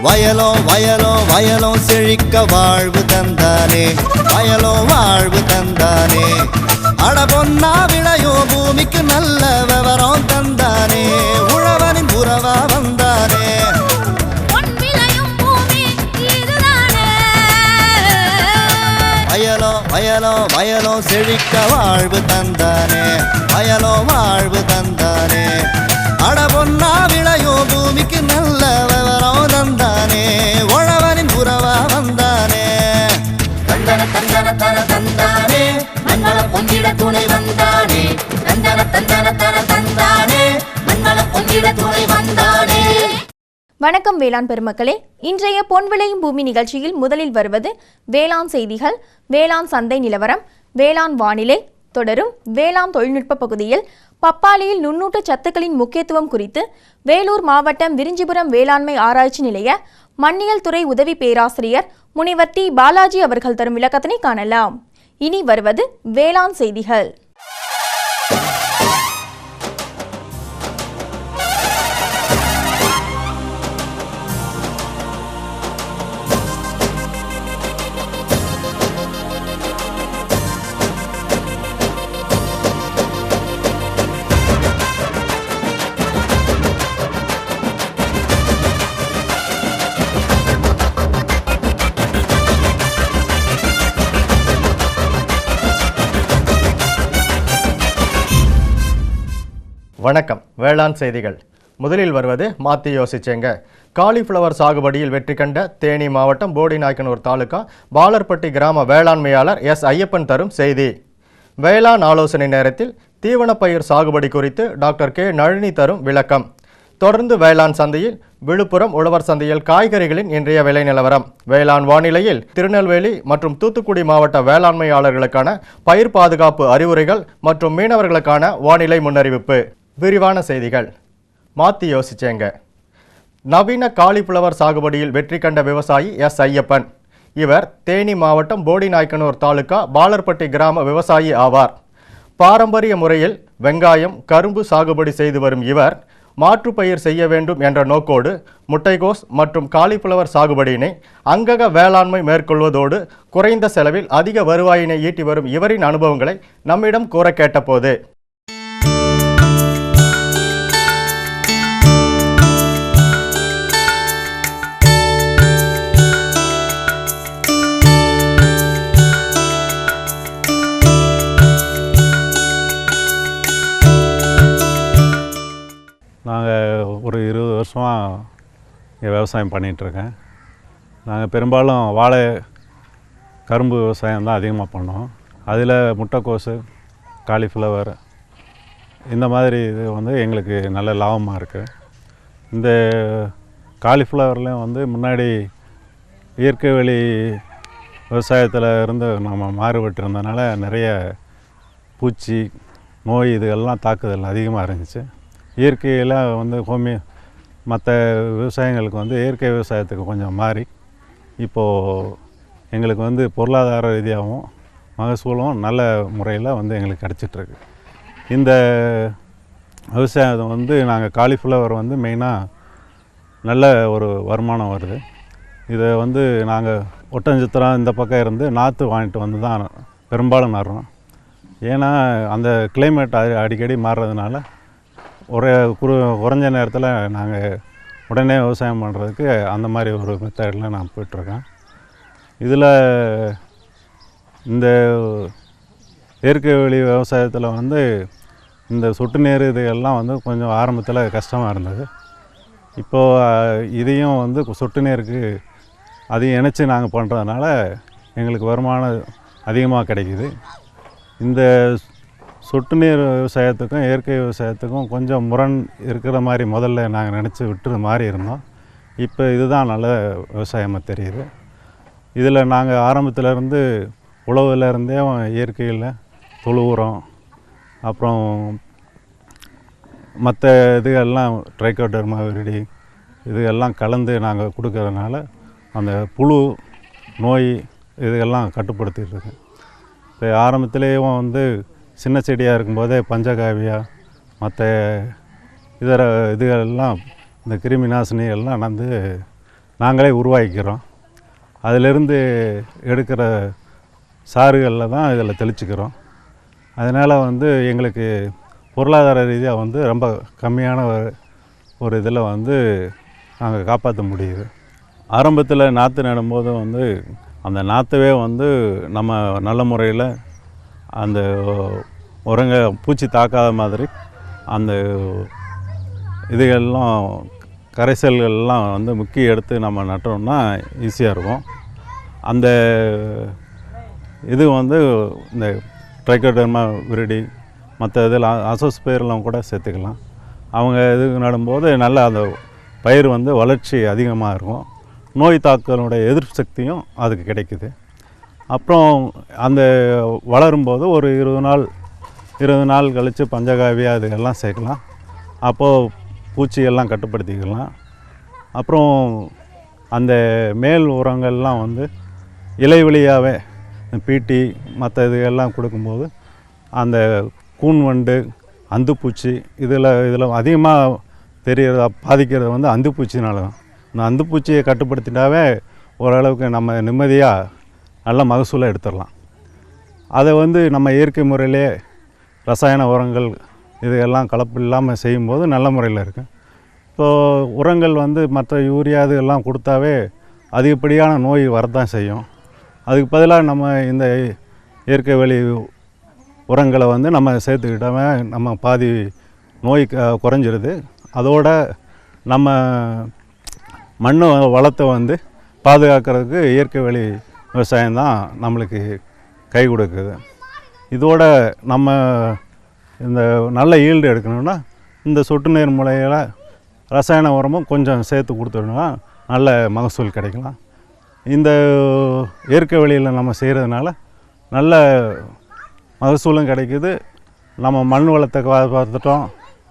வயலோ வயலோ வயலோ செழிக்க வாழ்வு தந்தானே, வயலோ வாழ்வு தந்தானே. அட பொன்னா விளையோ பூமிக்கு நல்ல விவரம் தந்தானே, உழவனின் உறவா வந்தானே. வயலோ வயலோ வயலோ செழிக்க வாழ்வு தந்தானே, வயலோ வாழ்வு தந்தானே. அட பொன்னா விளையோ பூமிக்கு நல்ல விவரம் தந்தானே, உழவனின் உறவா வந்தானே. தந்தன தந்தன தன தந்தானே, மங்கள பொங்கிட துணை வந்தானே. தந்தன தந்தன தன தந்தானே, மங்கள பொங்கிட துணை வந்தானே. வணக்கம் வேளாண் பெருமக்களே, இன்றைய பொன் விளையும் பூமி நிகழ்ச்சியில் முதலில் வருவது வேளாண் செய்திகள், வேளாண் சந்தை நிலவரம், வேளாண் வானிலை. தொடரும் வேளாண் தொழில்நுட்ப பகுதியில் பப்பாளியில் நுண்ணூட்ட சத்துக்களின் முக்கியத்துவம் குறித்து வேலூர் மாவட்டம் விரிஞ்சிபுரம் வேளாண்மை ஆராய்ச்சி நிலைய மண்ணியல் துறை உதவி பேராசிரியர் முனைவர் டி பாலாஜி அவர்கள் தரும் விளக்கத்தினை காணலாம். இனி வருவது வேளாண் செய்திகள். வணக்கம். வேளாண் செய்திகள். முதலில் வருவது மாற்றி யோசிச்சேங்க. காலிஃப்ளவர் சாகுபடியில் வெற்றி கண்ட தேனி மாவட்டம் போடிநாயக்கனூர் தாலுகா பாலர்பட்டி கிராம வேளாண்மையாளர் எஸ் ஐயப்பன் தரும் செய்தி. வேளாண் ஆலோசனை நேரத்தில் தீவனப்பயிர் சாகுபடி குறித்து டாக்டர் கே நளினி தரும் விளக்கம். தொடர்ந்து வேளாண் சந்தையில் விழுப்புரம் உழவர் சந்தையில் காய்கறிகளின் இன்றைய விலை நிலவரம். வேளாண் வானிலையில் திருநெல்வேலி மற்றும் தூத்துக்குடி மாவட்ட வேளாண்மையாளர்களுக்கான பயிர் பாதுகாப்பு அறிவுரைகள் மற்றும் மீனவர்களுக்கான வானிலை முன்னறிவிப்பு. விரிவான செய்திகள். மாற்றி யோசிச்சேங்க. நவீன காலிஃப்ளவர் சாகுபடியில் வெற்றி கண்ட விவசாயி எஸ் ஐயப்பன். இவர் தேனி மாவட்டம் போடிநாயக்கனூர் தாலுகா பாலர்பட்டி கிராம விவசாயி ஆவார். பாரம்பரிய முறையில் வெங்காயம், கரும்பு சாகுபடி செய்து வரும் இவர் மாற்றுப்பயிர் செய்ய வேண்டும் என்ற நோக்கோடு முட்டைகோஸ் மற்றும் காலிஃப்ளவர் சாகுபடியினை அங்கக வேளாண்மை மேற்கொள்வதோடு குறைந்த செலவில் அதிக வருவாயினை ஈட்டி வரும் இவரின் அனுபவங்களை நம்மிடம் கூற கேட்டபோது, நாங்கள் ஒரு 20 வருஷமாக இங்கே விவசாயம் பண்ணிகிட்ருக்கேன். நாங்கள் பெரும்பாலும் வாழை, கரும்பு விவசாயம் தான் அதிகமாக பண்ணோம். அதில் முட்டைக்கோசு, காலிஃப்ளவர் இந்த மாதிரி இது வந்து எங்களுக்கு நல்ல லாபமாக இருக்குது. இந்த காலிஃப்ளவர்லேயும் வந்து முன்னாடி இயற்கை வழி விவசாயத்தில் இருந்து நம்ம மாறுபட்டு இருந்ததுனால நிறைய பூச்சி, நோய் இதுகள்லாம் தாக்குதல் அதிகமாக இருந்துச்சு. இயற்கையில் வந்து மற்ற விவசாயங்களுக்கு வந்து இயற்கை விவசாயத்துக்கு கொஞ்சம் மாறி இப்போது எங்களுக்கு வந்து பொருளாதார ரீதியாகவும் மகசூலும் நல்ல முறையில் வந்து எங்களுக்கு கிடச்சிட்ருக்கு. இந்த விவசாயம் வந்து நாங்கள் காலிஃப்ளவர் வந்து மெயினாக நல்ல ஒரு வருமானம் வருது. இதை வந்து நாங்கள் ஒட்டஞ்சத்திரம் இந்த பக்கம் இருந்து நாற்று வாங்கிட்டு வந்து தான் பெரும்பாலும் நடுறோம். ஏன்னா அந்த கிளைமேட் அடிக்கடி மாறுறதுனால குறைஞ்ச நேரத்தில் நாங்கள் உடனே விவசாயம் பண்ணுறதுக்கு அந்த மாதிரி ஒரு மெத்தடில் நான் போய்ட்டுருக்கேன். இதில் இந்த இயற்கை வழி விவசாயத்தில் வந்து இந்த சொட்டு நீர் இதெல்லாம் வந்து கொஞ்சம் ஆரம்பத்தில் கஷ்டமாக இருந்தது. இப்போது இதையும் வந்து சொட்டு நீருக்கு அதையும் இணைச்சி நாங்கள் பண்ணுறதுனால எங்களுக்கு வருமானம் அதிகமாக கிடைக்கிது. இந்த சொட்டு நீர் விவசாயத்துக்கும் இயற்கை விவசாயத்துக்கும் கொஞ்சம் முரண் இருக்கிற மாதிரி முதல்ல நாங்கள் நினச்சி விட்டுற மாதிரி இருந்தோம். இப்போ இதுதான் நல்ல விவசாயமாக தெரியுது. இதில் நாங்கள் ஆரம்பத்திலேருந்து உழவுலேருந்தே இயற்கையில் தொழு உரம், அப்புறம் மற்ற இதுகள்லாம் ட்ரைகோடர்மா விரிடி இதுகெல்லாம் கலந்து நாங்கள் கொடுக்கறதுனால அந்த புழு நோய் இதுகெல்லாம் கட்டுப்படுத்திட்டுருக்கேன். இப்போ ஆரம்பத்திலேயும் வந்து சின்ன செடியாக இருக்கும்போதே பஞ்சகாவியா மற்ற இதர இதுகளெல்லாம் இந்த கிருமி நாசினி எல்லாம் வந்து நாங்களே உருவாக்கிக்கிறோம். அதிலிருந்து எடுக்கிற சாறுகளில் தான் இதில் தெளிச்சுக்கிறோம். அதனால் வந்து எங்களுக்கு பொருளாதார ரீதியாக வந்து ரொம்ப கம்மியான ஒரு இதில் வந்து நாங்கள் காப்பாற்ற முடியுது. ஆரம்பத்தில் நாற்று நடும்போது வந்து அந்த நாற்றவே வந்து நம்ம நல்ல முறையில் அந்த உரங்க பூச்சி தாக்காத மாதிரி அந்த இதுகள்லாம் கரைசல்கள்லாம் வந்து முக்கி எடுத்து நம்ம நட்டோம்னா ஈஸியாக இருக்கும். அந்த இது வந்து இந்த ட்ரைக்கோடர்மா விரிடி மற்ற இதில் அசோஸ்பேர்லாம் கூட சேர்த்துக்கலாம். அவங்க இது நடும்போது நல்லா அந்த பயிர் வந்து வளர்ச்சி அதிகமாக இருக்கும். நோய் தாக்கலுடைய எதிர்ப்பு சக்தியும் அதுக்கு கிடைக்குது. அப்புறம் அந்த வளரும்போது ஒரு 20 நாள் கழித்து பஞ்சகாவியா அதுக்கெல்லாம் சேர்க்கலாம். அப்போது பூச்சியெல்லாம் கட்டுப்படுத்திக்கலாம். அப்புறம் அந்த மேல் உரங்கள்லாம் வந்து இலைவெளியாகவே பீட்டி மற்ற இதுகள்லாம் கொடுக்கும்போது அந்த கூன் வண்டு அந்துப்பூச்சி இதில் அதிகமாக தெரியறத பாதிக்கிறது வந்து அந்துப்பூச்சினால தான். இந்த அந்துப்பூச்சியை கட்டுப்படுத்திட்டாவே ஓரளவுக்கு நம்ம நிம்மதியாக நல்ல மகசூலை எடுத்துடலாம். அதை வந்து நம்ம இயற்கை முறையிலே ரசாயன உரங்கள் இதெல்லாம் கலப்பு இல்லாமல் செய்யும்போது நல்ல முறையில் இருக்குது. இப்போது உரங்கள் வந்து மற்ற யூரியா இதெல்லாம் கொடுத்தாவே அதிகப்படியான நோய் வரதான் செய்யும். அதுக்கு பதிலாக நம்ம இந்த இயற்கை வழி உரங்களை வந்து நம்ம சேர்த்துக்கிட்டாவே நம்ம பாதி நோய் குறைஞ்சிருது. அதோட நம்ம மண் வளத்தை வந்து பாதுகாக்கிறதுக்கு இயற்கை வழி விவசாயம்தான் நம்மளுக்கு கை கொடுக்குது. இதோட நம்ம இந்த நல்ல ஈல்டு எடுக்கணும்னா இந்த சொட்டு நீர் முறையில் ரசாயன உரமும் கொஞ்சம் சேர்த்து கொடுத்தோம்னா நல்ல மகசூல் கிடைக்கலாம். இந்த இயற்கை வழியில் நம்ம செய்கிறதுனால நல்ல மகசூலும் கிடைக்குது. நம்ம மண் வளத்தை பார்த்துட்டோம்,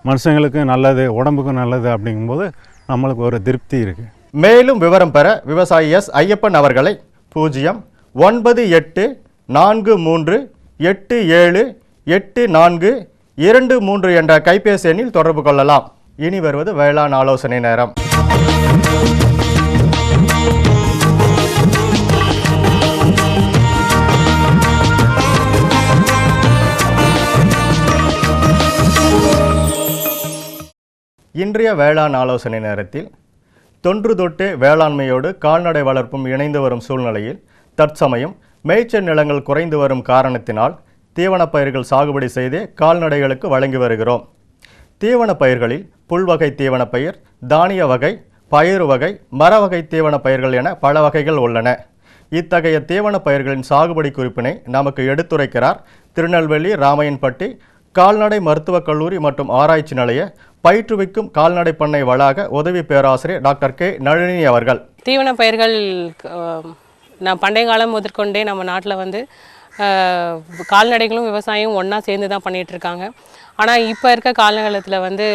மனுஷங்களுக்கும் நல்லது, உடம்புக்கும் நல்லது. அப்படிங்கும்போது நம்மளுக்கு ஒரு திருப்தி இருக்குது. மேலும் விவரம் பெற விவசாயி எஸ் ஐயப்பன் அவர்களை 09843878423 என்ற கைபேசி எண்ணில் தொடர்பு கொள்ளலாம். இனி வருவது வேளாண் ஆலோசனை நேரம். இன்றைய வேளாண் ஆலோசனை நேரத்தில் தொன்று தொட்டு வேளாண்மையோடு கால்நடை வளர்ப்பும் இணைந்து வரும் சூழ்நிலையில் தற்சமயம் மேய்ச்சல் நிலங்கள் குறைந்து வரும் காரணத்தினால் தீவனப் பயிர்கள் சாகுபடி செய்து கால்நடைகளுக்கு வழங்கி வருகிறோம். தீவனப் பயிர்களில் புல்வகை தீவனப் பயிர், தானிய வகை, பயிறு வகை, மர வகை தீவனப் பயிர்கள் என பல வகைகள் உள்ளன. இத்தகைய தீவனப் பயிர்களின் சாகுபடி குறிப்பினை நமக்கு எடுத்துரைக்கிறார் திருநெல்வேலி ராமையன்பட்டி கால்நடை மருத்துவக் கல்லூரி மற்றும் ஆராய்ச்சி நிலைய பயிற்றுவிக்கும் கால்நடை பண்ணை வளாக உதவி பேராசிரியர் டாக்டர் கே நளினி அவர்கள். தீவன பயிர்கள் நான் பண்டைய காலம் முதற்கொண்டே நம்ம நாட்டில் வந்து கால்நடைகளும் விவசாயம் ஒன்றா சேர்ந்து தான் பண்ணிகிட்ருக்காங்க. ஆனால் இப்போ இருக்க காலகட்டத்தில் வந்து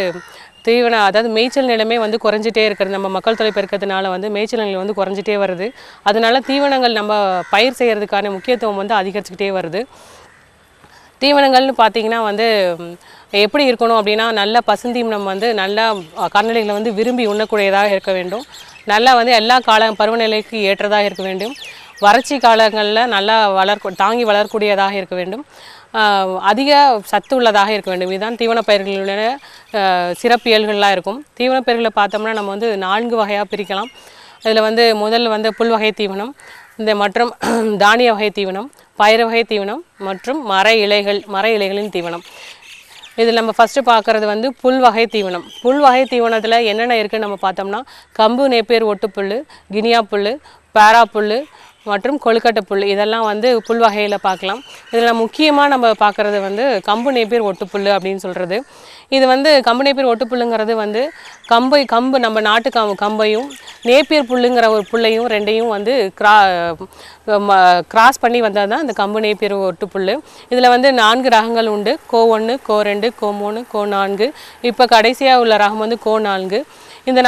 அதாவது மேய்ச்சல் நிலமே வந்து குறைஞ்சிட்டே இருக்கிறது. நம்ம மக்கள் தொகை பெருக்கிறதுனால வந்து மேய்ச்சல் நிலை வந்து குறைஞ்சிட்டே வருது. அதனால தீவனங்கள் நம்ம பயிர் செய்கிறதுக்கான முக்கியத்துவம் வந்து அதிகரிச்சுக்கிட்டே வருது. தீவனங்கள்னு பார்த்திங்கன்னா வந்து எப்படி இருக்கணும் அப்படின்னா, நல்ல பசுந்தீவனம் வந்து நல்லா கால்நடைகளை வந்து விரும்பி உண்ணக்கூடியதாக இருக்க வேண்டும். நல்லா வந்து எல்லா பருவநிலைக்கு ஏற்றதாக இருக்க வேண்டும். வறட்சி காலங்களில் நல்லா தாங்கி வளரக்கூடியதாக இருக்க வேண்டும். அதிக சத்து உள்ளதாக இருக்க வேண்டும். இதுதான் தீவனப் பயிர்களுடைய சிறப்பியல்கள்லாம் இருக்கும். தீவனப் பயிர்களை பார்த்தோம்னா நம்ம வந்து 4 வகையாக பிரிக்கலாம். இதில் வந்து முதல் வந்து புல் வகை தீவனம், மற்றும் தானிய வகை தீவனம், பயிறு வகை தீவனம் மற்றும் மர இலைகளின் தீவனம். இதில் நம்ம ஃபஸ்ட்டு பார்க்குறது வந்து புல் வகை தீவனம். புல் வகை தீவனத்தில் என்னென்ன இருக்குதுன்னு நம்ம பார்த்தோம்னா, கம்பு, நேப்பியர், ஒட்டுப்புல், கினியா புல், பேரா புல் மற்றும் கொழுக்கட்டை புல், இதெல்லாம் வந்து புல் வகையில் பார்க்கலாம். இதில் முக்கியமாக நம்ம பார்க்குறது வந்து கம்பு, நேப்பியர், ஒட்டுப்புல் அப்படின்னு சொல்கிறது. இது வந்து கம்பு, நேப்பியர், ஒட்டுப்புல்லுங்கிறது வந்து கம்பு நம்ம நாட்டு கம்பையும் நேப்பியர் புல்லுங்கிற ஒரு புல்லையும் ரெண்டையும் வந்து கிராஸ் பண்ணி வந்தால் தான் இந்த கம்பு, நேப்பியர், ஒட்டுப்புல். இதில் வந்து 4 ரகங்கள் உண்டு. கோ1, கோ2, கோ3, கோ4. இப்போ கடைசியாக உள்ள ரகம் வந்து கோ4. இந்த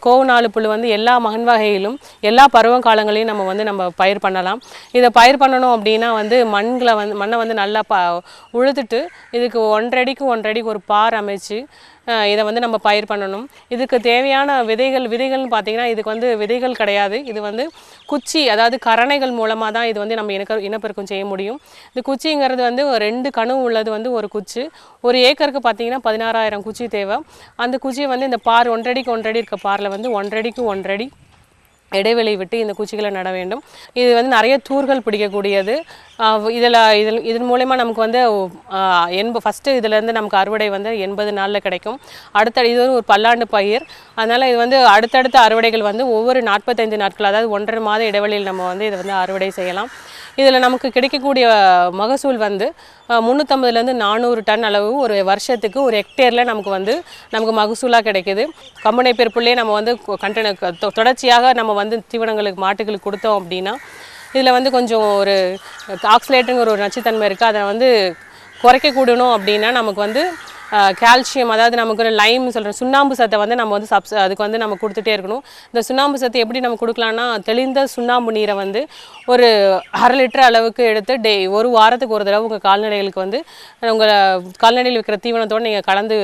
கோ4 புல் வந்து எல்லா மகன் வகையிலும் எல்லா பருவ காலங்களையும் நம்ம பயிர் பண்ணலாம். இதை பயிர் பண்ணணும் அப்படின்னா வந்து மண்ணை வந்து நல்லா உழுதுட்டு இதுக்கு 1 அடிக்கு 1 அடிக்கு ஒரு பார் அமைச்சு இதை வந்து நம்ம பயிர் பண்ணணும். இதுக்கு தேவையான விதைகள்னு பார்த்தீங்கன்னா இதுக்கு வந்து விதைகள் கிடையாது. இது வந்து குச்சி, அதாவது கரணைகள் மூலமாக தான் இது வந்து நம்ம இனப்பெருக்கம் செய்ய முடியும். இந்த குச்சிங்கிறது வந்து 2 கணு உள்ளது வந்து ஒரு குச்சி. ஒரு ஏக்கருக்கு பார்த்தீங்கன்னா 16,000 குச்சி தேவை. அந்த குச்சியை வந்து இந்த பார் 1 அடிக்கு 1 அடி இருக்க பாரில் வந்து 1 அடிக்கு 1 அடி இடைவெளி விட்டு இந்த குச்சிகளை நட வேண்டும். இது வந்து நிறைய தூர்கள் பிடிக்கக்கூடியது. இதன் மூலயமா நமக்கு வந்து ஃபஸ்ட்டு இதிலேருந்து நமக்கு அறுவடை வந்து 80 நாளில் கிடைக்கும். இது ஒரு பல்லாண்டு பயிர். அதனால் இது வந்து அடுத்தடுத்த அறுவடைகள் வந்து ஒவ்வொரு 45 நாட்கள், அதாவது 1.5 மாத இடைவெளியில் நம்ம வந்து இதை வந்து அறுவடை செய்யலாம். இதில் நமக்கு கிடைக்கக்கூடிய மகசூல் வந்து 350லேருந்து 400 டன் அளவு ஒரு வருஷத்துக்கு ஒரு ஹெக்டேரில் நமக்கு மகசூலாக கிடைக்குது. கம்பனை பெருப்புள்ளே நம்ம வந்து தொடர்ச்சியாக நம்ம வந்து தீவனங்களுக்கு மாட்டுகளுக்கு கொடுத்தோம் அப்படின்னா இதில் வந்து கொஞ்சம் ஒரு ஆக்சிலேட்டுங்கிற ஒரு நச்சுத்தன்மை இருக்குது. அதை வந்து குறைக்கக்கூடணும் அப்படின்னா நமக்கு வந்து கால்சியம், அதாவது நமக்கு ஒரு லைம் சொல்கிற சுண்ணாம்பு சத்தை வந்து நம்ம வந்து அதுக்கு வந்து நம்ம கொடுத்துட்டே இருக்கணும். இந்த சுண்ணாம்பு சத்தை எப்படி நம்ம கொடுக்கலான்னா, தெளிந்த சுண்ணாம்பு நீரை வந்து ஒரு 1/2 லிட்டர் அளவுக்கு எடுத்து ஒரு வாரத்துக்கு ஒரு தடவை உங்கள் கால்நடைகளுக்கு வந்து உங்கள் கால்நடையில் வைக்கிற தீவனத்தோடு நீங்கள் கலந்து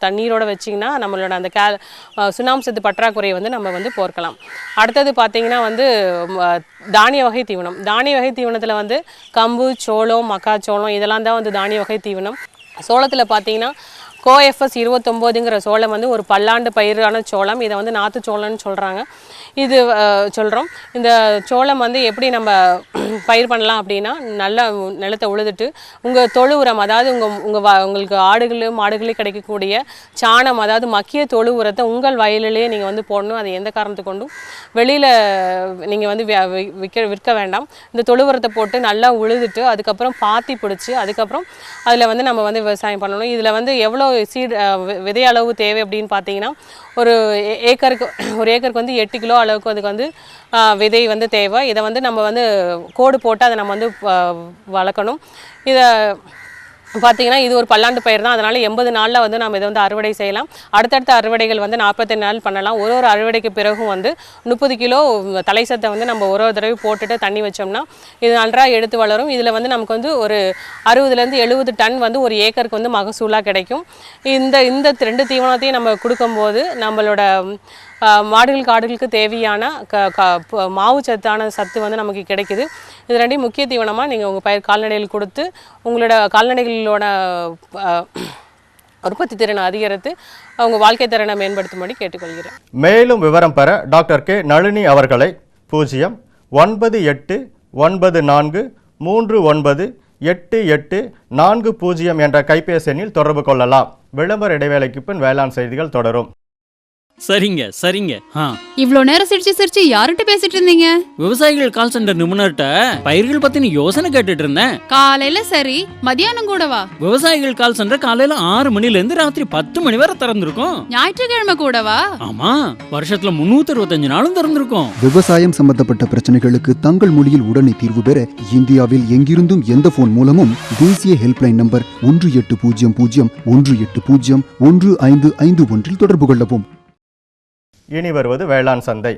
தண்ணீரோடு வச்சிங்கன்னா நம்மளோட அந்த சுண்ணாம்பு சத்து பற்றாக்குறையை வந்து நம்ம வந்து போர்க்கலாம். அடுத்தது பார்த்திங்கன்னா வந்து தானிய வகை தீவனம். தானிய வகை தீவனத்தில் வந்து கம்பு, சோளம், மக்காச்சோளம் இதெல்லாம் தான் வந்து தானிய வகை தீவனம். சோளத்தில் பார்த்தீங்கன்னா கோஎஃப்எஸ் 29ங்கிற சோளம் வந்து ஒரு பல்லாண்டு பயிரான சோளம். இதை வந்து நாற்று சோளம்னு சொல்கிறாங்க. இது சொல்கிறோம். இந்த சோளம் வந்து எப்படி நம்ம பயிர் பண்ணலாம் அப்படின்னா, நல்லா நிலத்தை உழுதுட்டு உங்கள் தொழு உரம், அதாவது உங்களுக்கு மாடுகளே கிடைக்கக்கூடிய சாணம், அதாவது மக்கிய தொழு உரத்தை உங்கள் வயலிலேயே நீங்கள் வந்து போடணும். அது எந்த காரணத்தை கொண்டும் வெளியில் நீங்கள் வந்து விற்க வேண்டாம். இந்த தொழு உரத்தை போட்டு நல்லா உழுதுட்டு அதுக்கப்புறம் பாத்தி பிடிச்சி அதுக்கப்புறம் அதில் வந்து நம்ம வந்து விவசாயம் பண்ணணும். இதில் வந்து எவ்வளோ விதை அளவு தேவை அப்படின்னு பார்த்தீங்கன்னா, ஒரு ஏக்கருக்கு வந்து 8 கிலோ அளவுக்கு அதுக்கு வந்து விதை வந்து தேவை. இதை வந்து நம்ம வந்து கோடு போட்டு அதை நம்ம வந்து வளர்க்கணும். இதை பார்த்தீங்கன்னா இது ஒரு பல்லாண்டு பயிர் தான். அதனால் 80 நாளில் வந்து நம்ம இதை வந்து அறுவடை செய்யலாம். அடுத்தடுத்த அறுவடைகள் வந்து 45 நாள் பண்ணலாம். ஒரு அறுவடைக்கு பிறகும் வந்து 30 கிலோ தலை சத்தை வந்து நம்ம ஒரு தடவை போட்டுட்டு தண்ணி வச்சோம்னா இது நன்றாக எடுத்து வளரும். இதில் வந்து நமக்கு வந்து ஒரு 60லேருந்து 70 டன் வந்து ஒரு ஏக்கருக்கு வந்து மகசூலாக கிடைக்கும். இந்த 2 தீவனத்தையும் நம்ம கொடுக்கும்போது நம்மளோட மாடுகளுக்கு ஆடுகளுக்கு தேவையான மாவு சத்து வந்து நமக்கு கிடைக்குது. இது 2 முக்கிய தீவனமாக நீங்கள் உங்கள் கால்நடைகள் கொடுத்து உங்களோட கால்நடைகளோட உற்பத்தி திறனை அதிகரித்து அவங்க வாழ்க்கை திறனை மேம்படுத்தும்படி கேட்டுக்கொள்கிறேன். மேலும் விவரம் பெற டாக்டர் கே நளினி அவர்களை 09894388840 என்ற கைபேசி எண்ணில் தொடர்பு கொள்ளலாம். விளம்பர இடைவேளைக்கு பின் வேளாண் செய்திகள் தொடரும். சரிங்க. இவ்ளோ நேரம் சிரிச்சு யார்கிட்ட பேசிட்டு இருந்தீங்க? விவசாயிகள் கால் சென்டர் நிபுணர்கிட்ட பயிர்கள் பத்தின யோசனை கேட்டுட்டு இருந்தேன். காலையில சரி, மதியானம் கூடவா? விவசாயிகள் கால் சென்டர் காலையில 6 மணில இருந்து ராத்திரி 10 மணி வரை திறந்திருக்கும். ஞாயிற்றுக்கிழமை கூடவா? ஆமா, வருஷத்துல 365 நாளும் திறந்திருக்கும். விவசாயம் சம்பந்தப்பட்ட பிரச்சனைகளுக்கு தங்கள் மொழியில் உடனே தீர்வு பெற இந்தியாவில் எங்கிருந்தும் எந்த போன் மூலமும் தேசிய ஹெல்ப்லைன் நம்பர் 1800-180-1551 தொடர்பு கொள்ளவும். இனி வருவது வேளாண் சந்தை.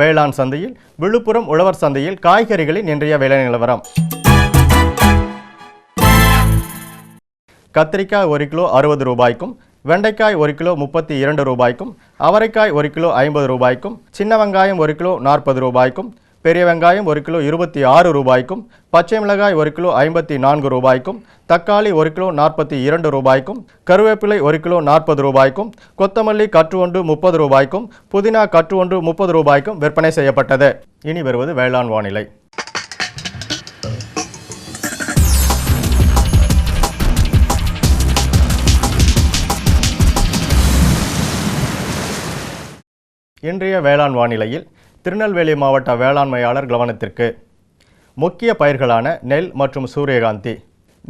வேளாண் சந்தையில் விழுப்புரம் உழவர் சந்தையில் காய்கறிகளின் இன்றைய விலை நிலவரம். கத்திரிக்காய் 1 கிலோ 60 ரூபாய்க்கும், வெண்டைக்காய் 1 கிலோ 32 ரூபாய்க்கும், அவரைக்காய் 1 கிலோ 50 ரூபாய்க்கும், சின்ன வெங்காயம் 1 கிலோ 40 ரூபாய்க்கும், பெரிய வெங்காயம் 1 கிலோ 26 ரூபாய்க்கும், பச்சை மிளகாய் 1 கிலோ 54 ரூபாய்க்கும், தக்காளி 1 கிலோ 42 ரூபாய்க்கும், கருவேப்பிலை 1 கிலோ 40 ரூபாய்க்கும், கொத்தமல்லி கற்று ஒன்று 30 ரூபாய்க்கும், புதினா கற்று ஒன்று 30 ரூபாய்க்கும் விற்பனை செய்யப்பட்டது. இனி வருவது வேளாண் வானிலை. இன்றைய வேளாண் வானிலையில் திருநெல்வேலி மாவட்ட வேளாண்மையாளர் கவனத்திற்கு முக்கிய பயிர்களான நெல் மற்றும் சூரியகாந்தி.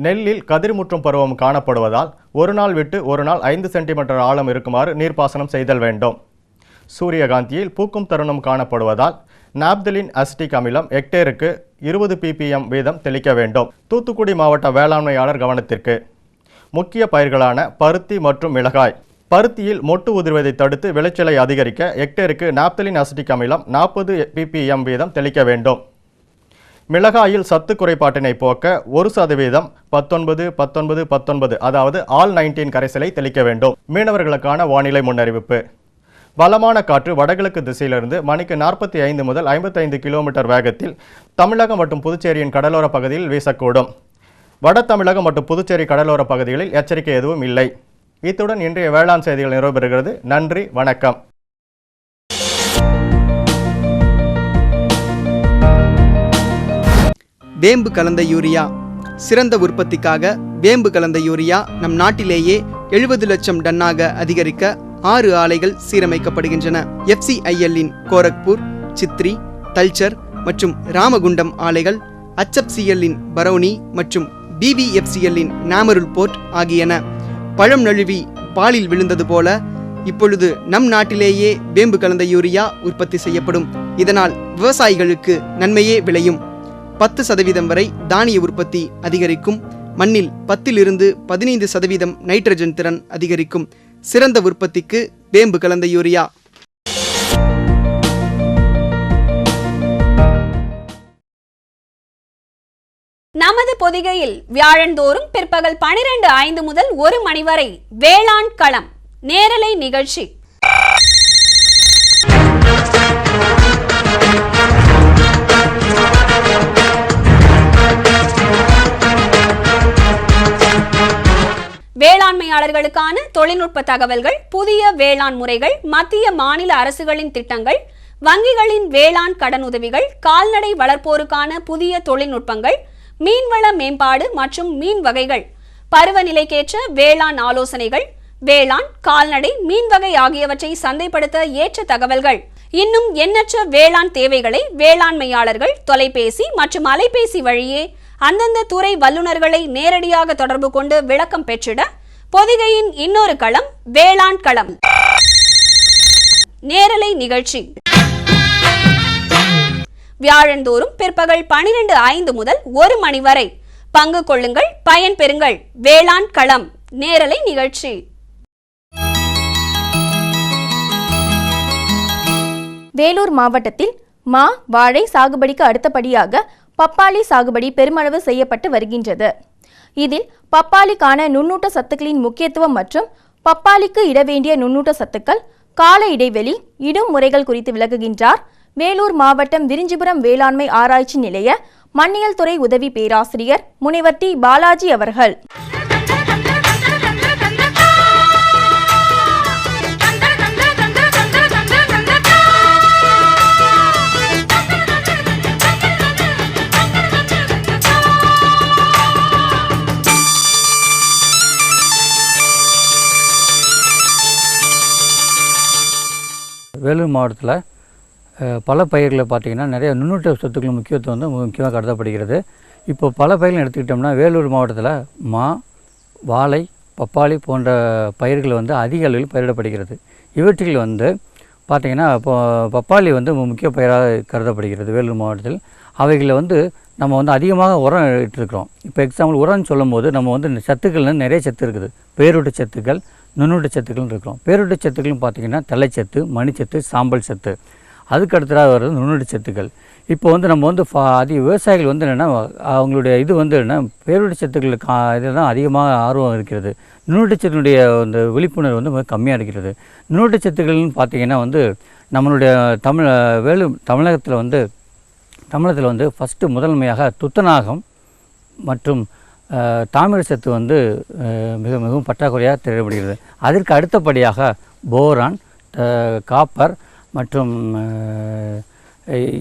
நெல்லில் கதிர்முற்றும் பருவம் காணப்படுவதால் ஒரு நாள் விட்டு ஒரு நாள் 5 சென்டிமீட்டர் ஆழம் இருக்குமாறு நீர்ப்பாசனம் செய்தல் வேண்டும். சூரியகாந்தியில் பூக்கும் தருணம் காணப்படுவதால் நாப்தலின் அசிட்டிக் அமிலம் ஹெக்டேருக்கு 20 ppm வீதம் தெளிக்க வேண்டும். தூத்துக்குடி மாவட்ட வேளாண்மையாளர் கவனத்திற்கு. முக்கிய பயிர்களான பருத்தி மற்றும் மிளகாய். பருத்தியில் மொட்டு உதிர்வதை தடுத்து விளைச்சலை அதிகரிக்க ஹெக்டேருக்கு நாப்தலின் அசிட்டிக் அமிலம் 40 ppm வீதம் தெளிக்க வேண்டும். மிளகாயில் சத்து குறைபாட்டினை போக்க 1% 19 அதாவது ஆல் 19 கரைசலை தெளிக்க வேண்டும். மீனவர்களுக்கான வானிலை முன்னறிவிப்பு. பலமான காற்று வடகிழக்கு திசையிலிருந்து மணிக்கு 45 முதல் 55 கிலோமீட்டர் வேகத்தில் தமிழகம் மற்றும் புதுச்சேரியின் கடலோர பகுதியில் வீசக்கூடும். வட தமிழகம் மற்றும் புதுச்சேரி கடலோர பகுதிகளில் எச்சரிக்கை எதுவும் இல்லை. இத்துடன் இன்றைய வேளாண் செய்திகள் நிறைவு. நன்றி, வணக்கம். வேம்பு கலந்த யூரியா. சிறந்த உற்பத்திக்காக வேம்பு கலந்த யூரியா நம் நாட்டிலேயே 70 லட்சம் டன்னாக அதிகரிக்க 6 ஆலைகள் சீரமைக்கப்படுகின்றன. FCIL-இன் கோரக்பூர், சித்ரி, தல்ச்சர் மற்றும் ராமகுண்டம் ஆலைகள், HFCL-இன் பரௌனி மற்றும் BVFCL-இன் நாமருல் போர்ட் ஆகியன. பழம் நழுவி பாலில் விழுந்தது போல இப்பொழுது நம் நாட்டிலேயே வேம்பு கலந்த யூரியா உற்பத்தி செய்யப்படும். இதனால் விவசாயிகளுக்கு நன்மையே விளையும். 10% வரை தானிய உற்பத்தி அதிகரிக்கும். மண்ணில் 10 to 15% நைட்ரஜன் திறன் அதிகரிக்கும். சிறந்த உற்பத்திக்கு வேம்பு கலந்த யூரியா. நமது பொதிகையில் வியாழந்தோறும் பிற்பகல் 12:05 முதல் 1 மணி வரை வேளாண் களம் நேரலை நிகழ்ச்சி. வேளாண்மையாளர்களுக்கான தொழில்நுட்ப தகவல்கள், புதிய வேளாண் முறைகள், மத்திய மாநில அரசுகளின் திட்டங்கள், வங்கிகளின் வேளாண் கடனுதவிகள், கால்நடை வளர்ப்போருக்கான புதிய தொழில்நுட்பங்கள், மீன்வள மேம்பாடு மற்றும் மீன் வகைகள், பருவநிலைக்கேற்ற வேளாண் ஆலோசனைகள், வேளாண், கால்நடை, மீன் வகை ஆகியவற்றை சந்தைப்படுத்த ஏற்ற தகவல்கள், இன்னும் எண்ணற்ற வேளாண் தேவைகளை வேளாண்மையாளர்கள் தொலைபேசி மற்றும் அலைபேசி வழியே அந்தந்த துறை வல்லுநர்களை நேரடியாக தொடர்பு கொண்டு விளக்கம் பெற்றிட பொதிகையின் இன்னொரு களம் வேளாண் களம் நேரலை நிகழ்ச்சி. வியாழந்தோறும் பிற்பகல் 12:05 முதல் 1 மணி வரை பங்கு கொள்ளுங்கள், பயன் பெறுங்கள். வேளாண் களம் நேரலை நிகழ்ச்சி. வேலூர் மாவட்டத்தில் மா, வாழை சாகுபடிக்கு அடுத்தபடியாக பப்பாளி சாகுபடி பெருமளவு செய்யப்பட்டு வருகின்றது. இதில் பப்பாளிக்கான நுண்ணூட்ட சத்துக்களின் முக்கியத்துவம் மற்றும் பப்பாளிக்கு இட வேண்டிய நுண்ணூட்ட சத்துக்கள், கால இடைவெளி, இடும் முறைகள் குறித்து விளக்குகின்றார் வேலூர் மாவட்டம் விரிஞ்சிபுரம் வேளாண்மை ஆராய்ச்சி நிலைய மண்ணியல் துறை உதவி பேராசிரியர் முனைவர் டி. பாலாஜி அவர்கள். வேலூர் மாவட்டத்தில் பல பயிர்களை பார்த்திங்கன்னா நிறைய நுண்ணூட்ட சத்துக்கள் முக்கியத்துவம் வந்து முக்கியமாக கருதப்படுகிறது. இப்போ பல பயிர்கள் எடுத்துக்கிட்டோம்னா வேலூர் மாவட்டத்தில் மா, வாழை, பப்பாளி போன்ற பயிர்கள் வந்து அதிக அளவில் பயிரிடப்படுகிறது. இவற்றில் வந்து பார்த்திங்கன்னா இப்போ பப்பாளி வந்து முக்கிய பயிராக கருதப்படுகிறது வேலூர் மாவட்டத்தில். அவைகளில் வந்து நம்ம வந்து அதிகமாக உரம் இட்டுருக்கிறோம். இப்போ எக்ஸாம்பிள் உரம்னு சொல்லும் போது நம்ம வந்து சத்துக்கள்னு நிறைய சத்து இருக்குது. பேரூட்ட சத்துக்கள், நுண்ணூட்ட சத்துக்கள்னு இருக்கிறோம். பேரூட்ட சத்துக்கள்னு பார்த்திங்கன்னா தலைச்சத்து, மணிச்சத்து, சாம்பல் சத்து. அதுக்கு அடுத்ததாக வருது நுண்ணூட்ட சத்துக்கள். இப்போ வந்து நம்ம வந்து அதிக விவசாயிகள் வந்து என்னென்னா அவங்களுடைய இது வந்து என்ன பேரூட்ட சத்துக்களுக்கு இதில் தான் அதிகமாக ஆர்வம் இருக்கிறது. நுண்ணூட்டச்சத்தினுடைய அந்த விழிப்புணர்வு வந்து மிக கம்மியாக இருக்கிறது. நுண்ணூட்டச்சத்துக்கள்னு பார்த்திங்கன்னா வந்து நம்மளுடைய தமிழகத்தில் வந்து ஃபஸ்ட்டு முதன்மையாக துத்தநாகம் மற்றும் தாமிர சத்து வந்து மிகவும் பற்றாக்குறையாக தேவைப்படுகிறது. அதற்கு அடுத்தபடியாக போரான், காப்பர் மற்றும்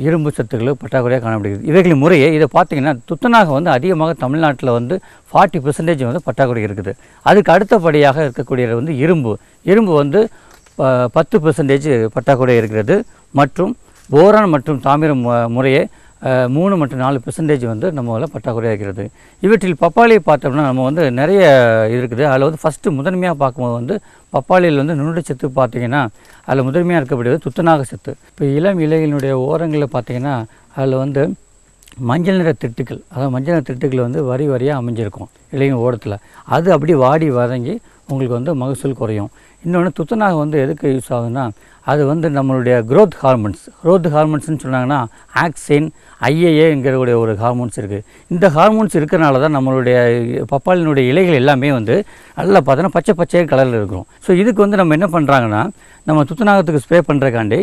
இரும்பு சத்துக்கள் பற்றாக்குறையாக காணப்படுகிறது. இவைகளின் முறையே இதை பார்த்திங்கன்னா துத்தநாகம் வந்து அதிகமாக தமிழ்நாட்டில் வந்து 40% வந்து பற்றாக்குறை இருக்குது. அதுக்கு அடுத்தபடியாக இருக்கக்கூடியது வந்து இரும்பு வந்து 10% பற்றாக்குறை இருக்கிறது. மற்றும் போரான் மற்றும் தாமிரம் முறையே 3 மற்றும் 4% வந்து நம்ம பற்றாக்குறையாக இருக்கிறது. இவற்றில் பப்பாளியை பார்த்தோம்னா நம்ம வந்து நிறைய இருக்குது. அதில் வந்து ஃபஸ்ட்டு முதன்மையாக பார்க்கும்போது வந்து பப்பாளியில் வந்து நுண்ணுச்சத்து பார்த்திங்கன்னா அதில் முதன்மையாக இருக்கக்கூடியது துத்தநாக சத்து. இப்போ இளம் இலைகளினுடைய ஓரங்களில் பார்த்திங்கன்னா அதில் வந்து மஞ்சள் நிற திட்டுக்கள், அதாவது மஞ்சள் நிற திட்டுக்கள் வந்து வரி வரியாக அமைஞ்சிருக்கும் இலையின் ஓரத்தில். அது அப்படி வாடி வதங்கி உங்களுக்கு வந்து மகசூல் குறையும். இன்னொன்று துத்தநாகம் வந்து எதுக்கு யூஸ் ஆகுதுன்னா அது வந்து நம்மளுடைய க்ரோத் ஹார்மோன்ஸ்னு சொன்னாங்கன்னா ஆக்சின், ஐஏஏங்கிற ஒரு ஹார்மோன்ஸ் இருக்குது. இந்த ஹார்மோன்ஸ் இருக்கிறனால தான் நம்மளுடைய பப்பாளினுடைய இலைகள் எல்லாமே வந்து நல்லா பார்த்தோன்னா பச்சை கலரில் இருக்கும். ஸோ இதுக்கு வந்து நம்ம என்ன பண்ணுறாங்கன்னா நம்ம துத்தநாகத்துக்கு ஸ்ப்ரே பண்ணுறக்காண்டி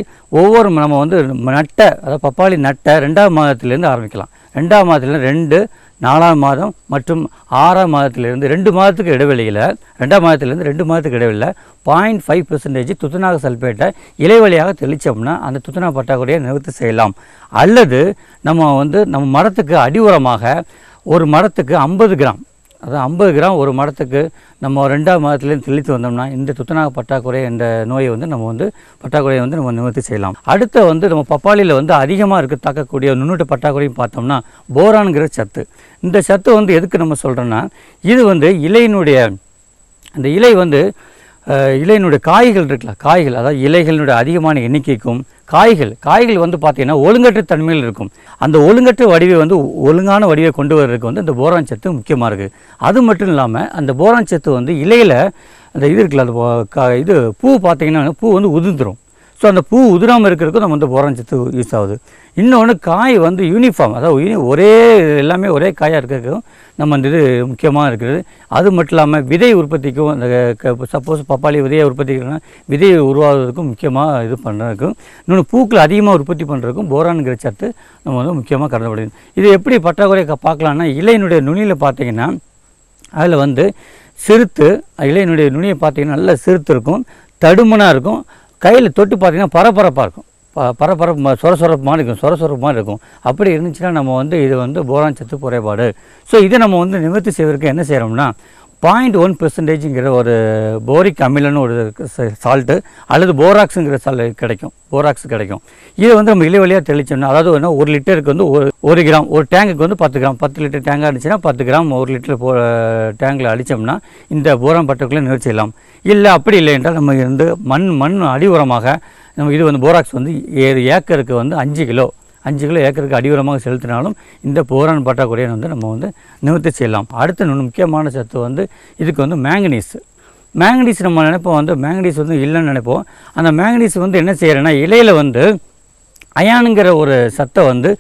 நம்ம வந்து அதாவது பப்பாளி நட்டை 2ஆம் மாதத்துலேருந்து ஆரம்பிக்கலாம். 2ஆம் மாதத்துலேருந்து 2, 4ஆம் மாதம் மற்றும் 6ஆம் மாதத்திலிருந்து 2 மாதத்துக்கு இடைவெளியில் 2ஆம் மாதத்திலேருந்து 2 மாதத்துக்கு இடைவெளியில் 0.5% துத்தநாக சல்பேட்டை இலை வழியாக தெளித்தோம்னா அந்த துத்தநாக பற்றாக்குறையை நிவர்த்தி செய்யலாம். அல்லது நம்ம மரத்துக்கு அடி உரமாக ஒரு மரத்துக்கு 50 கிராம், அதாவது 50 கிராம் ஒரு மரத்துக்கு நம்ம 2ஆம் மாதத்துலேருந்து தெளித்து வந்தோம்னா இந்த துத்தநாக பற்றாக்குறை என்ற நோயை வந்து பற்றாக்குறையை வந்து நம்ம நிவர்த்தி செய்யலாம். அடுத்த வந்து நம்ம பப்பாளியில் வந்து அதிகமாக தாக்கக்கூடிய நுண்ணூட்ட பற்றாக்குறையும் பார்த்தோம்னா போரான்கிற சத்து. இந்த சத்து வந்து எதுக்கு நம்ம சொல்கிறோன்னா இது வந்து இலையினுடைய அந்த இலை வந்து இலையினுடைய காய்கள் இருக்குல்ல, காய்கள் அதாவது இலைகளினுடைய அதிகமான எண்ணிக்கைக்கும் காய்கள் வந்து பார்த்திங்கன்னா ஒழுங்கற்ற தன்மையில் இருக்கும். அந்த ஒழுங்கற்ற வடிவை வந்து ஒழுங்கான வடிவை கொண்டு வர்றதுக்கு வந்து அந்த போரான் சத்து முக்கியமாக இருக்குது. அது மட்டும் இல்லாமல் அந்த போரான் சத்து வந்து இலையில் அந்த இது இருக்குல்ல, அந்த பூ பார்த்திங்கன்னா பூ வந்து உதிர்ந்துடும். ஸோ அந்த பூ உதிராமல் இருக்கிறதுக்கும் நம்ம வந்து போரான் சத்து யூஸ் ஆகுது. இன்னொன்று காய் வந்து யூனிஃபார்ம், அதாவது எல்லாமே ஒரே காயாக இருக்கிறதுக்கும் நம்ம அந்த இது முக்கியமாக இருக்கிறது. அது மட்டும் இல்லாமல் விதை உற்பத்திக்கும் அந்த சப்போஸ் பப்பாளி விதையை உற்பத்திக்கிறோன்னா விதையை உருவாகிறதுக்கும் முக்கியமாக இது பண்ணுறதுக்கும், இன்னொன்று பூக்கள் அதிகமாக உற்பத்தி பண்ணுறதுக்கும் போரான்கிற சத்து நம்ம வந்து முக்கியமாக கருதப்படுது. இது எப்படி பற்றாக்குறை பார்க்கலான்னா இலையினுடைய நுனியில் பார்த்திங்கன்னா அதில் வந்து இலையினுடைய நுனியை பார்த்திங்கன்னா நல்லா சிறுத்து இருக்கும், தடுமனாக இருக்கும், கையில் தொட்டு பார்த்திங்கன்னா பரபரப்பாக இருக்கும், சொரசொரப்பு மாதிரி இருக்கும். அப்படி இருந்துச்சுன்னா நம்ம வந்து இது வந்து போரான் சத்து குறைபாடு. ஸோ இதை நம்ம வந்து நிவர்த்தி செய்வதற்கு என்ன செய்கிறோம்னா 0.1%ங்கிற ஒரு போரிக் அமிலன்னு ஒரு சால்ட்டு அல்லது போராக்ஸுங்கிற போராக்ஸ் கிடைக்கும். இதை வந்து நம்ம இலை வழியாக தெளிச்சோம்னா, அதாவது என்ன 1 லிட்டருக்கு வந்து 1 கிராம், ஒரு டேங்குக்கு வந்து 10 கிராம், 10 லிட்டர் டேங்காக இருந்துச்சுன்னா 10 கிராம் 1 லிட்டர் டேங்கில் அடித்தோம்னா இந்த போரான் பற்றாக்குறையை நிவர்த்தி செய்யலாம். இல்லை அப்படி இல்லை என்றால் நம்ம வந்து மண் அடி உரமாக நம்ம இது வந்து போராக்ஸ் வந்து ஏக்கருக்கு வந்து 5 கிலோ ஏக்கருக்கு அடியுரமாக செலுத்தினாலும் இந்த போரான் பற்றாக்குறையை வந்து நம்ம வந்து நிவர்த்தி செய்யலாம். அடுத்த முக்கியமான சத்து வந்து இதுக்கு வந்து மேங்கனீஸ் நம்ம நினைப்போம், வந்து மேங்கனீஸ் வந்து இல்லைன்னு நினைப்போம். அந்த மேங்கனீஸ் வந்து என்ன செய்யறேன்னா இலையில் வந்து அயானுங்கிற ஒரு சத்தை வந்து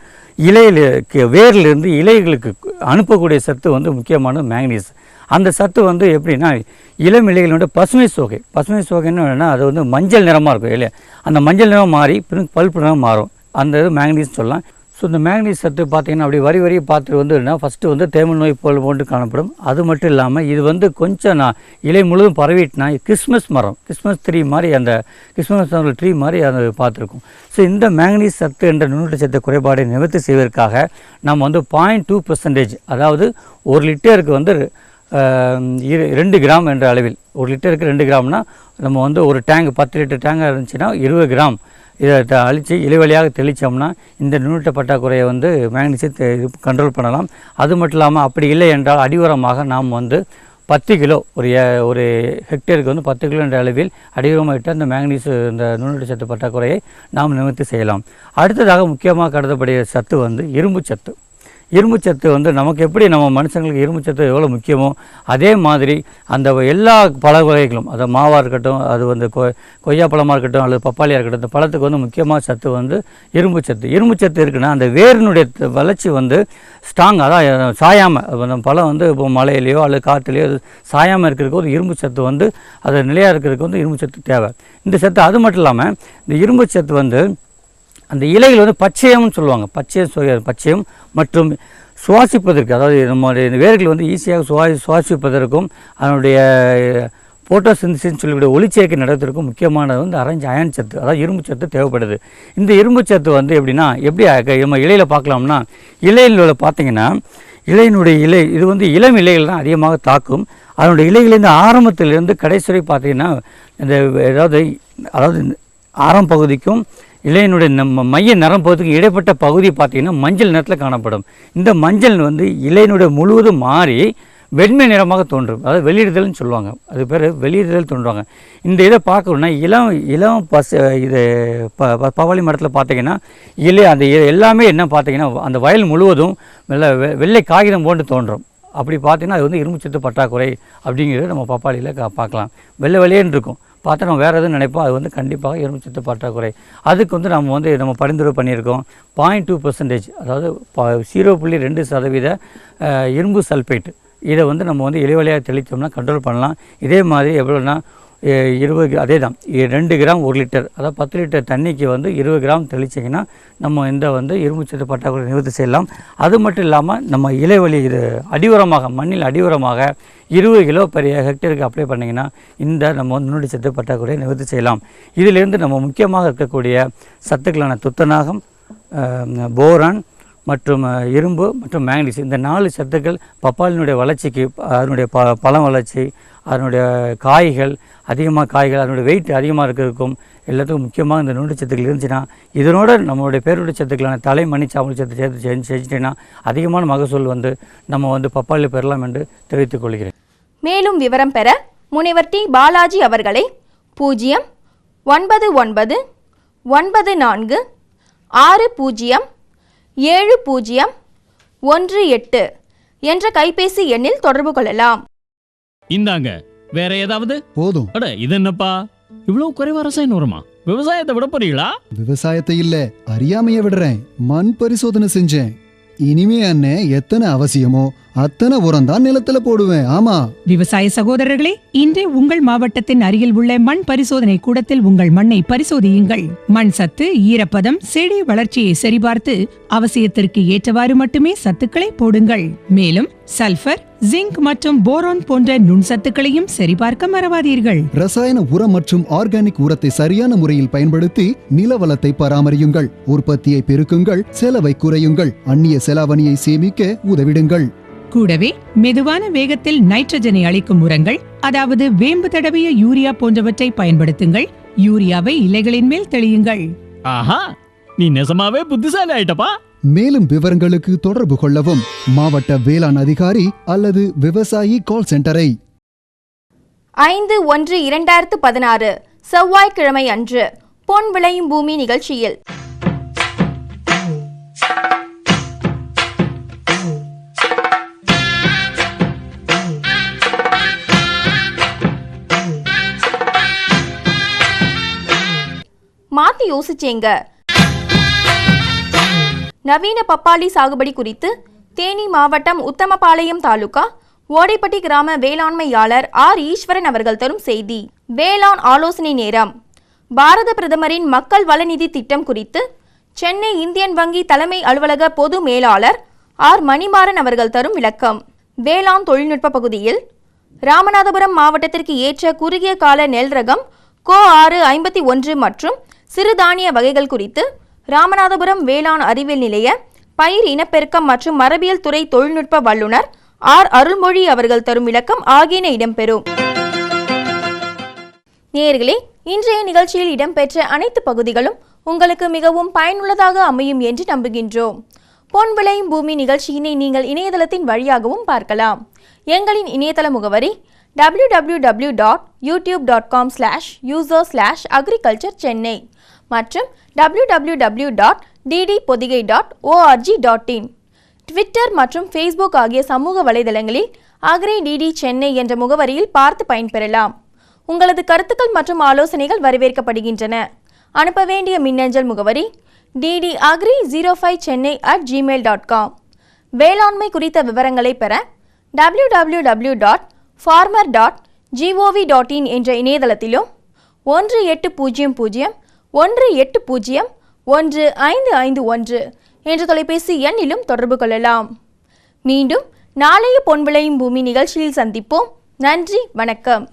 வேர்லேருந்து இலைகளுக்கு அனுப்பக்கூடிய சத்து வந்து முக்கியமான மேங்கனீஸ். அந்த சத்து வந்து எப்படின்னா இளம் இலைகளோட பசுமை சோகைன்னு அது வந்து மஞ்சள் நிறமாக இருக்கும் இல்லையா, அந்த மஞ்சள் நிறம் மாறி பல்ப்பு நிறம் மாறும், அந்த இது மேங்கனீஸ் சொல்லலாம். ஸோ இந்த மேங்கனீஸ் சத்து பார்த்திங்கன்னா அப்படி வரி பார்த்துட்டு வந்துன்னா ஃபஸ்ட்டு வந்து தேமல் நோய் போன்று காணப்படும். அது மட்டும் இல்லாமல் இது வந்து கொஞ்சம் இலை முழுதும் பரவிட்டுனா கிறிஸ்மஸ் ட்ரீ மாதிரி அந்த கிறிஸ்மஸ் ட்ரீ மாதிரி அதை பார்த்துருக்கும். ஸோ இந்த மேங்கனீஸ் சத்து என்ற நுண்ணூட்ட சத்து குறைபாடை நிவர்த்தி செய்வதற்காக நம்ம வந்து 0.2%, அதாவது 1 லிட்டருக்கு வந்து 2 கிராம் என்ற அளவில், 1 லிட்டருக்கு 2 கிராம்னா நம்ம வந்து ஒரு டேங்க் 10 லிட்டர் டேங்காக இருந்துச்சுன்னா 20 கிராம் இதை அழித்து இலை வழியாக தெளித்தோம்னா இந்த நுண்ணூட்ட பற்றாக்குறையை வந்து மேங்கனீஸை கண்ட்ரோல் பண்ணலாம். அது மட்டும் இல்லாமல் அப்படி இல்லை என்றால் அடியுரமாக நாம் வந்து 10 கிலோ ஒரு ஹெக்டேருக்கு வந்து 10 கிலோ என்ற அளவில் அடியுரமாக இட்டு அந்த மேங்கனீஸ் இந்த நுண்ணூட்ட சத்து பற்றாக்குறையை நாம் நிவர்த்தி செய்யலாம். அடுத்ததாக முக்கியமாக கருதப்படுகிற சத்து வந்து இரும்பு சத்து வந்து நமக்கு எப்படி நம்ம மனுஷங்களுக்கு இரும்பு சத்து எவ்வளோ முக்கியமோ அதே மாதிரி அந்த எல்லா பழ வகைகளும், அது மாவாக இருக்கட்டும், அது வந்து கொய்யா பழமாக இருக்கட்டும் அல்லது பப்பாளியாக இருக்கட்டும், இந்த பழத்துக்கு வந்து முக்கியமான சத்து வந்து இரும்பு சத்து இருக்குன்னா அந்த வேரினுடைய வளர்ச்சி வந்து ஸ்ட்ராங், அதான் சாயாமல் அந்த பழம் வந்து இப்போ மழையிலையோ அல்லது காற்றுலையோ சாயாமல் இருக்கிறதுக்கு ஒரு இரும்பு சத்து வந்து அது நிலையாக இருக்கிறதுக்கு வந்து இரும்பு சத்து தேவை. இந்த சத்து அது மட்டும் இல்லாமல் இந்த இரும்பு சத்து வந்து அந்த இலைகள் வந்து பச்சையம்னு சொல்லுவாங்க, பச்சையம் மற்றும் சுவாசிப்பதற்கு, அதாவது நம்மளுடைய வேர்கள் வந்து ஈஸியாக சுவாசிப்பதற்கும் அதனுடைய போட்டோசிந்தசிஸ்ன்னு சொல்லக்கூடிய ஒளிச்சேர்க்கை நடத்துறதுக்கும் முக்கியமானது வந்து அயன் சத்து, அதாவது இரும்பு சத்து தேவைப்படுது. இந்த இரும்பு சத்து வந்து எப்படின்னா நம்ம இலையில் பார்க்கலாம்னா இலையில் பார்த்திங்கன்னா இலையினுடைய இது வந்து இளம் இலைகள் தான் அதிகமாக தாக்கும். அதனுடைய இலைகளிலிருந்து ஆரம்பத்திலிருந்து கடைசி வரை பார்த்திங்கன்னா இந்த அதாவது ஆரம் பகுதிக்கும் இலையினுடைய நம்ம மைய நிறம் போகிறதுக்கு இடைப்பட்ட பகுதி பார்த்திங்கன்னா மஞ்சள் நிறத்தில் காணப்படும். இந்த மஞ்சள் வந்து இலையினுடைய முழுவதும் மாறி வெண்மை நிறமாக தோன்றும். அதாவது வெளியிடுதல்னு சொல்லுவாங்க, அது பேர் வெளியிடுதல் தோன்றுவாங்க. இந்த இதை பார்க்கணுன்னா இளம் இது பவாளி மரத்தில் பார்த்திங்கன்னா அந்த எல்லாமே என்ன பார்த்திங்கன்னா அந்த வயல் முழுவதும் வெள்ளை காகிதம் போன்று தோன்றும். அப்படி பார்த்திங்கன்னா அது வந்து இரும்புச்சத்து பற்றாக்குறை அப்படிங்கிறது நம்ம பப்பாளியில் பார்க்கலாம். வெள்ளையேன்னு இருக்கும், பார்த்தா நம்ம வேறு எதுவும் நினைப்போம், அது வந்து கண்டிப்பாக இரும்புச்சத்து பற்றாக்குறை. அதுக்கு வந்து நம்ம பரிந்துரை பண்ணியிருக்கோம் 0.2%, அதாவது 0.2% இரும்பு சல்ஃபேட். இதை வந்து நம்ம வந்து இலைவழியாக தெளித்தோம்னா கண்ட்ரோல் பண்ணலாம். இதே மாதிரி எவ்வளோன்னா 20 அதே தான் 2 கிராம் 1 லிட்டர், அதாவது 10 லிட்டர் தண்ணிக்கு வந்து 20 கிராம் தெளிச்சிங்கன்னா நம்ம இந்த வந்து இரும்புச்சத்து பற்றாக்குறை நிவர்த்தி செய்யலாம். அது மட்டும் இல்லாமல் நம்ம இலைவழி இது அடியுரமாக மண்ணில் அடியுரமாக 20 கிலோ பெரிய ஹெக்டருக்கு அப்ளை பண்ணிங்கன்னா இந்த நம்ம வந்து நுண்ணுயிர்ச்சத்து பற்றாக்குறையை நிவர்த்தி செய்யலாம். இதிலிருந்து நம்ம முக்கியமாக இருக்கக்கூடிய சத்துக்களான துத்தநாகம், போரான் மற்றும் இரும்பு மற்றும் மேங்கனீஸ், இந்த 4 சத்துக்கள் பப்பாளினுடைய வளர்ச்சிக்கு, அதனுடைய பழம் வளர்ச்சி, அதனுடைய காய்கள், அதனுடைய வெயிட் அதிகமாக இருக்கிறதுக்கும் எல்லாத்துக்கும் முக்கியமாக இந்த நுண்ணுயிர்ச்சத்துக்கள் இருந்துச்சுன்னா, இதனோட நம்மளுடைய பேருடைய சத்துக்களான தலை, மணி, சாம்பல் சத்து சேர்த்து செஞ்சிட்டேன்னா அதிகமான மகசூல் வந்து நம்ம வந்து பப்பாளியில் பெறலாம் என்று தெரிவித்துக் கொள்கிறேன். மேலும் விவரம் பெற முனைவர் டி பாலாஜி அவர்களை 099 94 60 7018 என்ற கைபேசி எண்ணில் தொடர்பு கொள்ளலாம். இந்தாங்க, வேற ஏதாவது? போதும். அட இது என்னப்பா இவ்வளவு குறைவா ரசாயனம் வருமா? விவசாயத்தை விட போறீங்களா? விவசாயத்தை இல்ல, அறியாமைய விடுறேன். மண் பரிசோதனை செஞ்சேன். இனிமே அண்ணே எத்தனை அவசியமோ அத்தனை உரம் தான் நிலத்துல போடுவேன். ஆமா விவசாய சகோதரர்களே, இன்றே உங்கள் மாவட்டத்தின் அருகில் உள்ள மண் பரிசோதனை கூடத்தில் உங்கள் மண்ணை பரிசோதியுங்கள். மண் சத்து, ஈரப்பதம், செடி வளர்ச்சியை சரிபார்த்து அவசியத்திற்கு ஏற்றவாறு மட்டுமே சத்துக்களை போடுங்கள். மேலும் சல்பர், ஜிங்க் மற்றும் போரான் போன்ற நுண்சத்துக்களையும் சரிபார்க்க மறவாதீர்கள். ரசாயன உரம் மற்றும் ஆர்கானிக் உரத்தை சரியான முறையில் பயன்படுத்தி நிலவளத்தை பராமரியுங்கள். உற்பத்தியை பெருக்குங்கள், செலவை குறையுங்கள், அந்நிய செலாவணியை சேமிக்க உதவிடுங்கள். கூடவே மெதுவான வேகத்தில் நைட்ரஜனை அளிக்கும் உரங்கள், அதாவது வேம்பு தடவிய யூரியா போன்றவற்றை பயன்படுத்துங்கள். யூரியாவை இலைகளின் மேல் தெளியுங்கள். ஆஹா, நீ நெசமாவே புத்திசாலி ஆயிட்டப்பா. மேலும் விவரங்களுக்கு தொடர்பு கொள்ளவும் மாவட்ட வேளாண் அதிகாரி அல்லது விவசாயி கால் சென்டரை. 5/1/2016 செவ்வாய்க்கிழமை அன்று பொன் விளையும் பூமி நிகழ்ச்சியில் மாத்தி யோசிச்சேங்க. நவீன பப்பாளி சாகுபடி குறித்து தேனி மாவட்டம் உத்தமபாளையம் தாலுகா ஓடைப்பட்டி கிராம வேளாண்மையாளர் ஆர் ஈஸ்வரன் அவர்கள் தரும் செய்தி. வேளாண் ஆலோசனை நேரம். பாரத பிரதமரின் மக்கள் வளநிதி திட்டம் குறித்து சென்னை இந்தியன் வங்கி தலைமை அலுவலக பொது மேலாளர் ஆர் மணிமாறன் அவர்கள் தரும் விளக்கம். வேளாண் தொழில்நுட்ப பகுதியில் ராமநாதபுரம் மாவட்டத்திற்கு ஏற்ற குறுகிய கால நெல் ரகம் கோ 651 மற்றும் சிறுதானிய வகைகள் குறித்து ராமநாதபுரம் வேளாண் அறிவியல் நிலைய பயிர் இனப்பெருக்கம் மற்றும் மரபியல் துறை தொழில்நுட்ப வல்லுநர் ஆர் அருள்மொழி அவர்கள் தரும் விளக்கம் ஆகியன இடம்பெறும். நேயர்களே, இன்றைய நிகழ்ச்சியில் இடம்பெற்ற அனைத்து பகுதிகளும் உங்களுக்கு மிகவும் பயனுள்ளதாக அமையும் என்று நம்புகின்றோம். பொன் விளையும் பூமி நிகழ்ச்சியினை நீங்கள் இணையதளத்தின் வழியாகவும் பார்க்கலாம். எங்களின் இணையதள முகவரி www.youtube.com/user/agriculture-chennai மற்றும் www.ddpodigai.org.in. ட்விட்டர் மற்றும் ஃபேஸ்புக் ஆகிய சமூக வலைதளங்களில் அக்ரி டிடி சென்னை என்ற முகவரியில் பார்த்து பயன்பெறலாம். உங்களது கருத்துக்கள் மற்றும் ஆலோசனைகள் வரவேற்கப்படுகின்றன. அனுப்ப வேண்டிய மின்னஞ்சல் முகவரி ddagri05chennai@gmail.com. வேளாண்மை குறித்த விவரங்களை பெற www.farmer.gov.in என்ற இணையதளத்திலும் 1801801551 என்ற தொலைபேசி எண்ணிலும் தொடர்பு கொள்ளலாம். மீண்டும் நாளைய பொன் விளையும் பூமி நிகழ்ச்சியில் சந்திப்போம். நன்றி, வணக்கம்.